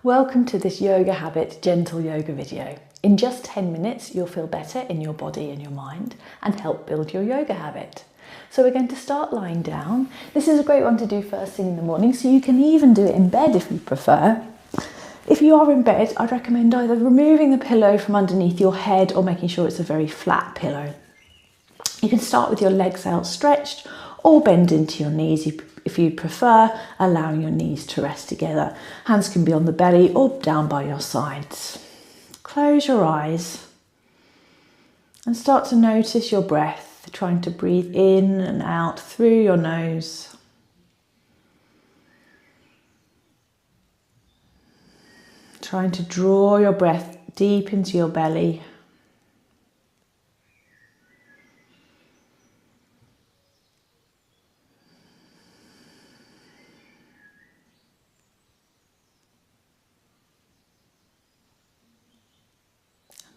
Welcome to this Yoga Habit Gentle Yoga video. In just 10 minutes, you'll feel better in your body and your mind and help build your yoga habit. So we're going to start lying down. This is a great one to do first thing in the morning, so you can even do it in bed if you prefer. If you are in bed, I'd recommend either removing the pillow from underneath your head or making sure it's a very flat pillow. You can start with your legs outstretched or bend into your knees if you prefer, allowing your knees to rest together. Hands can be on the belly or down by your sides. Close your eyes and start to notice your breath, trying to breathe in and out through your nose. Trying to draw your breath deep into your belly.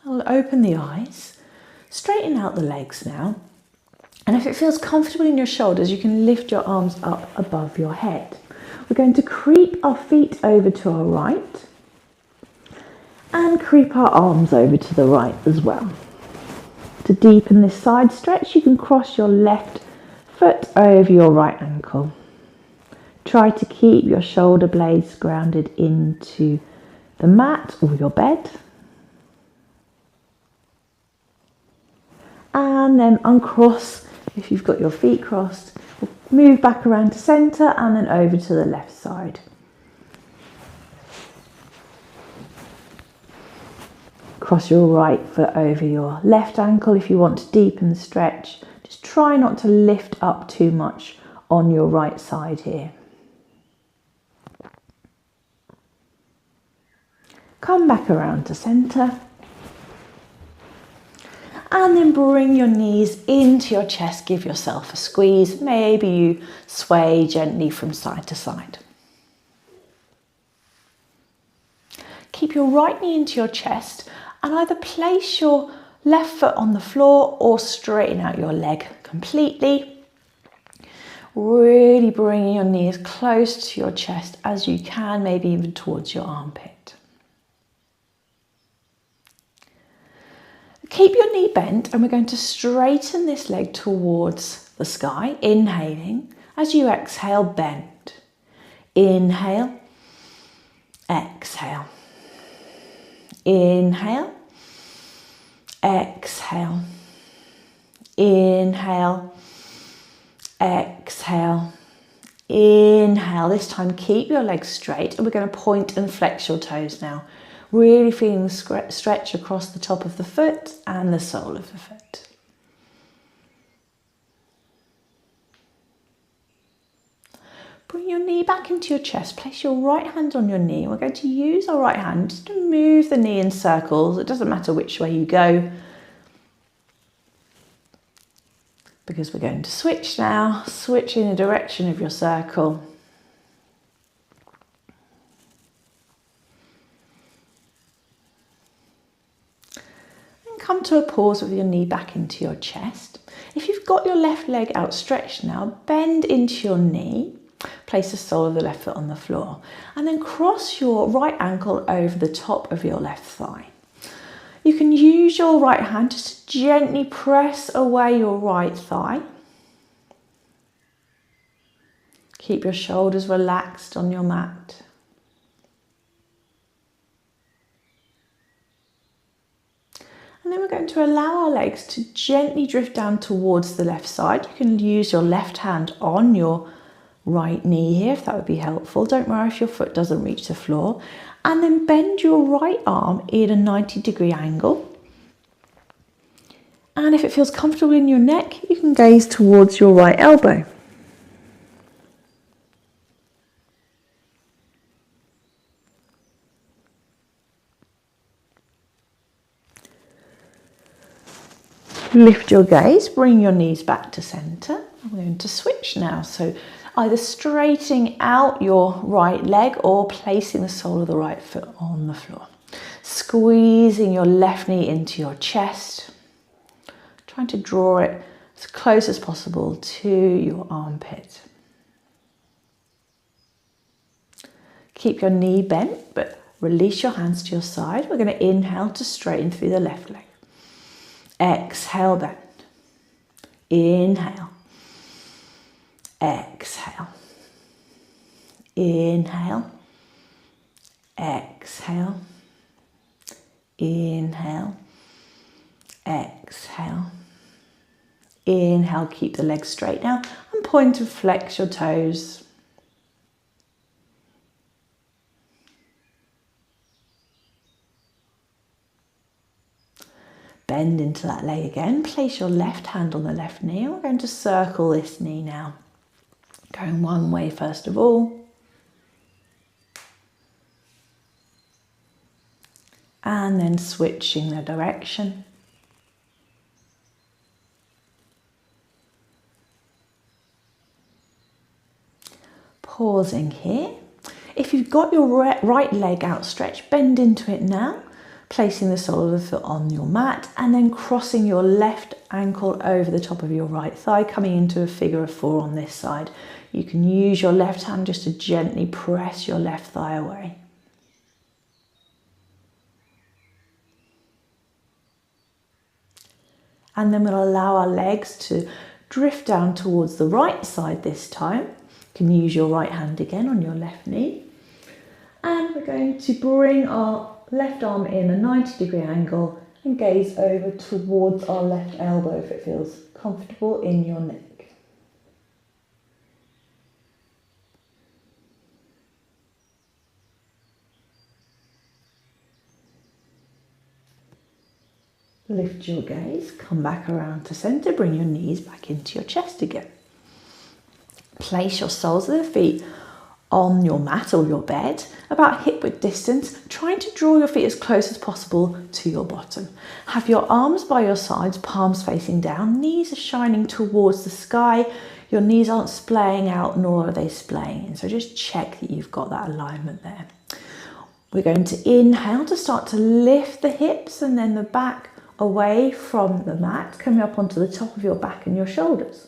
I'll open the eyes, straighten out the legs now, and if it feels comfortable in your shoulders, you can lift your arms up above your head. We're going to creep our feet over to our right and creep our arms over to the right as well. To deepen this side stretch, you can cross your left foot over your right ankle. Try to keep your shoulder blades grounded into the mat or your bed. And then uncross if you've got your feet crossed. Move back around to centre and then over to the left side. Cross your right foot over your left ankle if you want to deepen the stretch. Just try not to lift up too much on your right side here. Come back around to centre. And then bring your knees into your chest, give yourself a squeeze. Maybe you sway gently from side to side. Keep your right knee into your chest and either place your left foot on the floor or straighten out your leg completely. Really bringing your knees close to your chest as you can, maybe even towards your armpit. Keep your knee bent and we're going to straighten this leg towards the sky, inhaling. As you exhale, bend. Inhale, exhale. Inhale, exhale. Inhale, exhale. Inhale. This time keep your legs straight and we're going to point and flex your toes now. Really feeling the stretch across the top of the foot and the sole of the foot. Bring your knee back into your chest. Place your right hand on your knee. We're going to use our right hand just to move the knee in circles. It doesn't matter which way you go, because we're going to switch now. Switch in the direction of your circle. Come to a pause with your knee back into your chest. If you've got your left leg outstretched now, bend into your knee, place the sole of the left foot on the floor, and then cross your right ankle over the top of your left thigh. You can use your right hand just to gently press away your right thigh. Keep your shoulders relaxed on your mat. And then we're going to allow our legs to gently drift down towards the left side. You can use your left hand on your right knee here if that would be helpful. Don't worry if your foot doesn't reach the floor. And then bend your right arm in a 90-degree angle. And if it feels comfortable in your neck, you can gaze towards your right elbow. Lift your gaze, bring your knees back to centre. I'm going to switch now. So either straightening out your right leg or placing the sole of the right foot on the floor. Squeezing your left knee into your chest. Trying to draw it as close as possible to your armpit. Keep your knee bent, but Release your hands to your side. We're going to inhale to straighten through the left leg. Exhale, bend. Inhale. Exhale. Inhale. Exhale. Inhale. Exhale. Inhale, keep the legs straight now and point to flex your toes. Bend into that leg again. Place your left hand on the left knee. We're going to circle this knee now. Going one way first of all. And then switching the direction. Pausing here. If you've got your right leg outstretched, bend into it now. Placing the sole of the foot on your mat and then crossing your left ankle over the top of your right thigh, coming into a figure of 4 on this side. You can use your left hand just to gently press your left thigh away. And then we'll allow our legs to drift down towards the right side this time. You can use your right hand again on your left knee. And we're going to bring our left arm in a 90-degree angle and gaze over towards our left elbow if it feels comfortable in your neck. Lift your gaze, come back around to centre, bring your knees back into your chest again. Place your soles of the feet on your mat or your bed, about hip width distance, trying to draw your feet as close as possible to your bottom. Have your arms by your sides, palms facing down, knees are shining towards the sky. Your knees aren't splaying out nor are they splaying in, so just check that you've got that alignment there. We're going to inhale to start to lift the hips and then the back away from the mat, coming up onto the top of your back and your shoulders.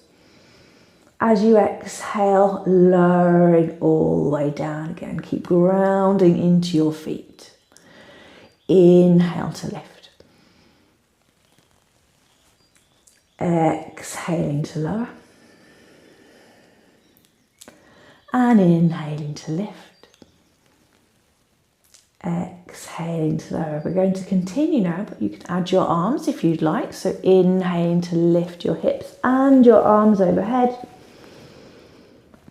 As you exhale, lowering all the way down again. Keep grounding into your feet. Inhale to lift. Exhaling to lower. And inhaling to lift. Exhaling to lower. We're going to continue now, but you can add your arms if you'd like. So inhaling to lift your hips and your arms overhead.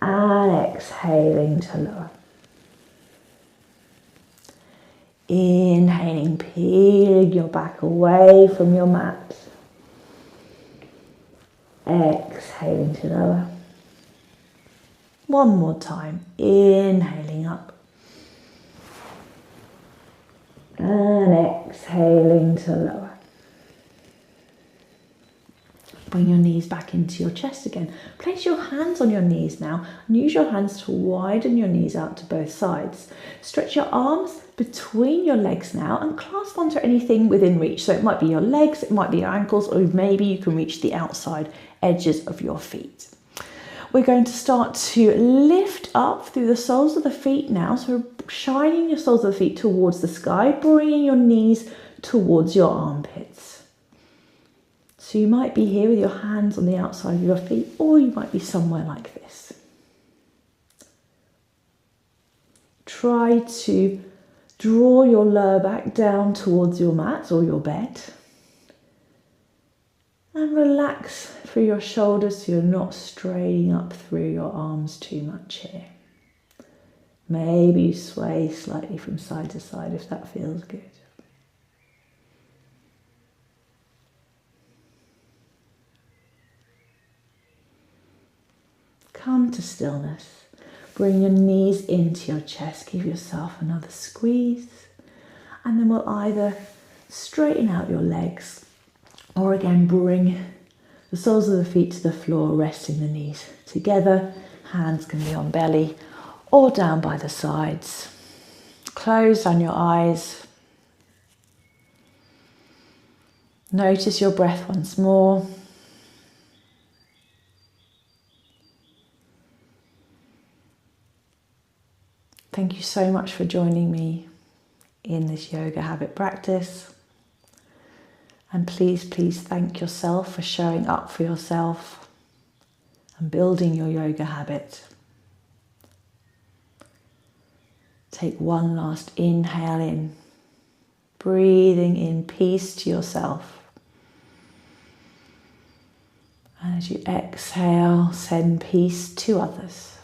And exhaling to lower. Inhaling, peeling your back away from your mat. Exhaling to lower. One more time. Inhaling up. And exhaling to lower. Bring your knees back into your chest again. Place your hands on your knees now and use your hands to widen your knees out to both sides. Stretch your arms between your legs now and clasp onto anything within reach. So it might be your legs, it might be your ankles, or maybe you can reach the outside edges of your feet. We're going to start to lift up through the soles of the feet now. So shining your soles of the feet towards the sky, bringing your knees towards your armpits. So you might be here with your hands on the outside of your feet, or you might be somewhere like this. Try to draw your lower back down towards your mat or your bed. And relax through your shoulders so you're not straining up through your arms too much here. Maybe you sway slightly from side to side if that feels good. Come to stillness. Bring your knees into your chest. Give yourself another squeeze. And then we'll either straighten out your legs or again bring the soles of the feet to the floor, resting the knees together. Hands can be on belly or down by the sides. Close down your eyes. Notice your breath once more. Thank you so much for joining me. in this yoga habit practice. And please, please thank yourself for showing up for yourself and building your yoga habit. Take one last inhale in, breathing in peace to yourself. And as you exhale, send peace to others.